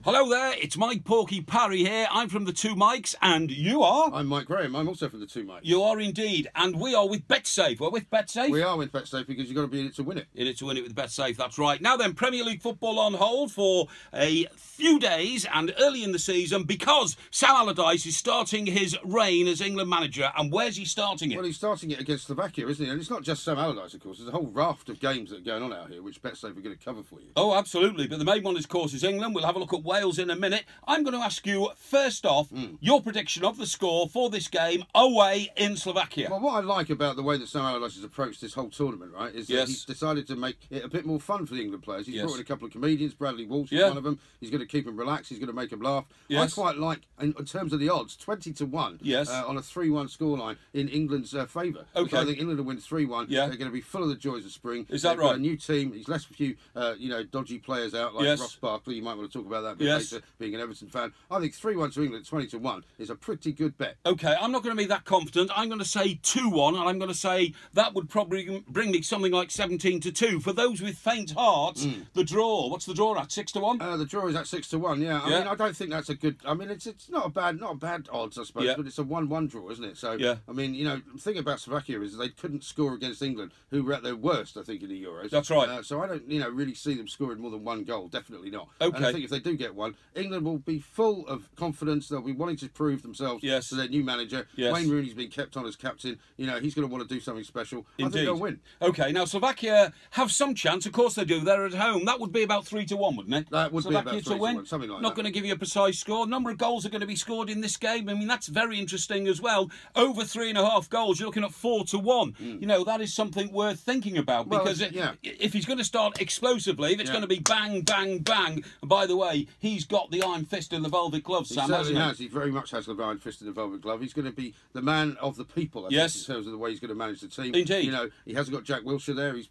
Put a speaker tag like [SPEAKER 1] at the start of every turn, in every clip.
[SPEAKER 1] Hello there, it's Mike Porky Parry here. I'm from the Two Mikes, and you are?
[SPEAKER 2] I'm Mike Graham. I'm also from the Two Mikes.
[SPEAKER 1] You are indeed, and we are with Betsafe. We're with Betsafe?
[SPEAKER 2] We are with Betsafe because you've got to be in it to win it.
[SPEAKER 1] In it to win it with Betsafe, that's right. Now then, Premier League football on hold for a few days and early in the season because Sam Allardyce is starting his reign as England manager. And where's he starting it?
[SPEAKER 2] Well, he's starting it against Slovakia, isn't he? And it's not just Sam Allardyce, of course. There's a whole raft of games that are going on out here, which Betsafe are going to cover for you.
[SPEAKER 1] Oh, absolutely. But the main one, of course, is England. We'll have a look at Wales in a minute. I'm going to ask you, first off, your prediction of the score for this game away in Slovakia.
[SPEAKER 2] Well, what I like about the way that Sam Allardyce has approached this whole tournament, right, is that he's decided to make it a bit more fun for the England players. He's brought in a couple of comedians. Bradley Walsh is one of them. He's going to keep them relaxed. He's going to make them laugh. I quite like, in terms of the odds, 20-1 on a 3-1 scoreline in England's favour.
[SPEAKER 1] Okay.
[SPEAKER 2] So I think England will win 3-1. They're going to be full of the joys of spring.
[SPEAKER 1] Is that
[SPEAKER 2] They've
[SPEAKER 1] right?
[SPEAKER 2] got a new team. He's left a few, dodgy players out like Ross Barkley. You might want to talk about that a bit later, being an Everton fan. I think 3-1 to England, 20-1 is a pretty good bet.
[SPEAKER 1] Okay, I'm not going to be that confident. I'm going to say 2-1, and I'm going to say that would probably bring me something like 17-2. For those with faint hearts, the draw. What's the draw at? 6-1?
[SPEAKER 2] The draw is at 6-1. Yeah, I mean, I don't think that's a good. I mean, it's not a bad odds, I suppose, but it's a 1-1 draw, isn't it? So I mean, the thing about Slovakia is they couldn't score against England, who were at their worst, I think, in the Euros.
[SPEAKER 1] That's right.
[SPEAKER 2] So I don't, really see them scoring more than one goal. Definitely not.
[SPEAKER 1] Okay.
[SPEAKER 2] And I think if they do get one, England will be full of confidence. They'll be wanting to prove themselves to their new manager. Wayne Rooney's been kept on as captain. He's going to want to do something special.
[SPEAKER 1] Indeed.
[SPEAKER 2] I think they'll win.
[SPEAKER 1] Okay, now Slovakia have some chance. Of course they do. They're at home. That would be about 3-1, wouldn't it?
[SPEAKER 2] That would
[SPEAKER 1] Slovakia
[SPEAKER 2] be about 3-1, something like that.
[SPEAKER 1] Not going to give you a precise score. Number of goals are going to be scored in this game. I mean, that's very interesting as well. Over 3.5 goals, you're looking at 4-1. That is something worth thinking about because if he's going to start explosively, if it's going to be bang, bang, bang. And by the way, he's got the iron fist in the velvet glove, Sam.
[SPEAKER 2] He certainly has. He very much has the iron fist in the velvet glove. He's going to be the man of the people, I think, in terms of the way he's going to manage the team.
[SPEAKER 1] Indeed.
[SPEAKER 2] He hasn't got Jack Wilshere there. He's,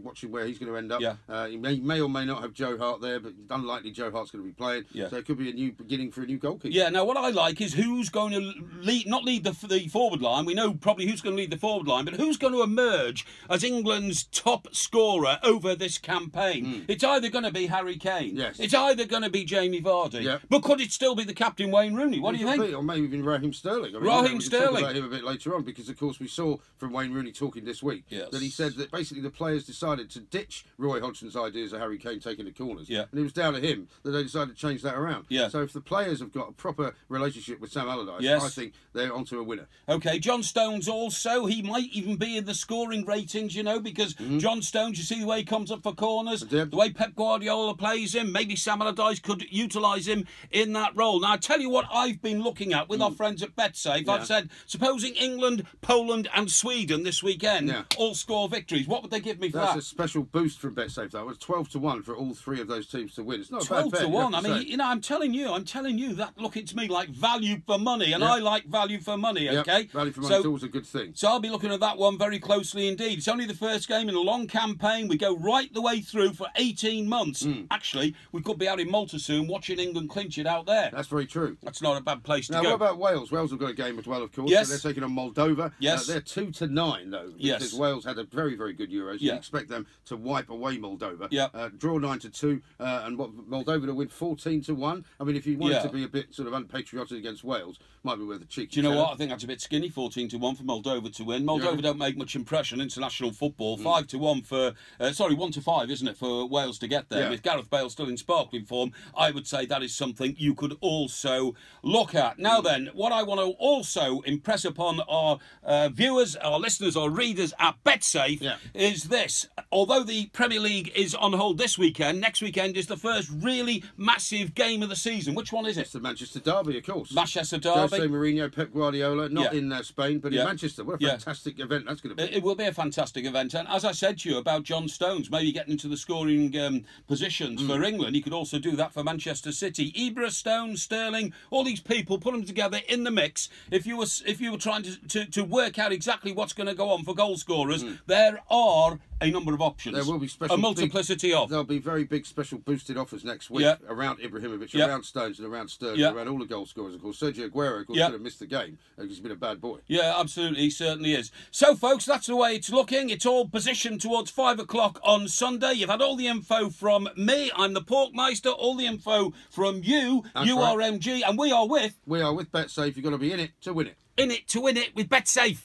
[SPEAKER 2] watching where he's going to end up. He may or may not have Joe Hart there, but it's unlikely Joe Hart's going to be playing. So it could be a new beginning for a new goalkeeper.
[SPEAKER 1] Yeah, now what I like is who's going to not lead the forward line. We know probably who's going to lead the forward line, but who's going to emerge as England's top scorer over this campaign. It's either going to be Harry Kane. It's either going to be Jamie Vardy. But could it still be the captain, Wayne Rooney? What do you think?
[SPEAKER 2] Or maybe even Raheem Sterling.
[SPEAKER 1] Raheem Sterling.
[SPEAKER 2] We'll talk about him a bit later on because, of course, we saw from Wayne Rooney talking this week that he said that basically the players decided to ditch Roy Hodgson's ideas of Harry Kane taking the corners. And it was down to him that they decided to change that around. So if the players have got a proper relationship with Sam Allardyce, I think they're onto a winner.
[SPEAKER 1] Okay, John Stones also, he might even be in the scoring ratings, because John Stones, you see the way he comes up for corners, the way Pep Guardiola plays him, maybe Sam Allardyce could utilise him in that role. Now, I tell you what I've been looking at with our friends at Betsafe. I've said, supposing England, Poland and Sweden this weekend all score victories, what would they give me for that?
[SPEAKER 2] That's a special boost from Betsafe, though. It was 12-1 for all three of those teams to win. It's not a bad bet.
[SPEAKER 1] 12-1. I mean, I'm telling you, that looking to me like value for money, and I like value for money, okay?
[SPEAKER 2] Value for money is always a good thing.
[SPEAKER 1] So I'll be looking at that one very closely indeed. It's only the first game in a long campaign. We go right the way through for 18 months. Actually, we could be out in Malta soon watching England clinch it out there.
[SPEAKER 2] That's very true.
[SPEAKER 1] That's not a bad place to go.
[SPEAKER 2] Now, what about Wales? Wales have got a game as well, of course. So they're taking on Moldova. They're 2-9, though. Because Wales had a very, very good Euros. You expect them to wipe away Moldova. Draw 9-2, and Moldova to win 14-1. I mean, if you wanted to be a bit sort of unpatriotic against Wales, might be worth a cheek.
[SPEAKER 1] Do you know what? I think that's a bit skinny, 14-1 for Moldova to win. Moldova don't make much impression in international football. 5-1 for, 1-5, isn't it, for Wales to get there? With Gareth Bale still in sparkling form, I would say that is something you could also look at. Now then, what I want to also impress upon our viewers, our listeners, our readers at Betsafe is this. Although the Premier League is on hold this weekend, next weekend is the first really massive game of the season. Which one is it?
[SPEAKER 2] It's the Manchester Derby, of course.
[SPEAKER 1] Manchester Derby.
[SPEAKER 2] Jose Mourinho, Pep Guardiola, not in Spain, but in Manchester. What a fantastic event that's going to be.
[SPEAKER 1] It will be a fantastic event. And as I said to you about John Stones, maybe getting into the scoring positions for England, he could also do that for Manchester City. Ibra, Stones, Sterling, all these people, put them together in the mix. If you were trying to work out exactly what's going to go on for goal scorers, there are a number of options.
[SPEAKER 2] There will be special,
[SPEAKER 1] a multiplicity of.
[SPEAKER 2] There'll be very big special boosted offers next week around Ibrahimovic, around Stones, and around Sterling, around all the goal scorers. Of course, Sergio Aguero, of course, could have missed the game because he's been a bad boy.
[SPEAKER 1] Yeah, absolutely, he certainly is. So, folks, that's the way it's looking. It's all positioned towards 5 o'clock on Sunday. You've had all the info from me. I'm the Porkmeister. All the info from you. That's URMG, right. And we are with
[SPEAKER 2] Betsafe. You've got to be in it to win it.
[SPEAKER 1] In it to win it with Betsafe.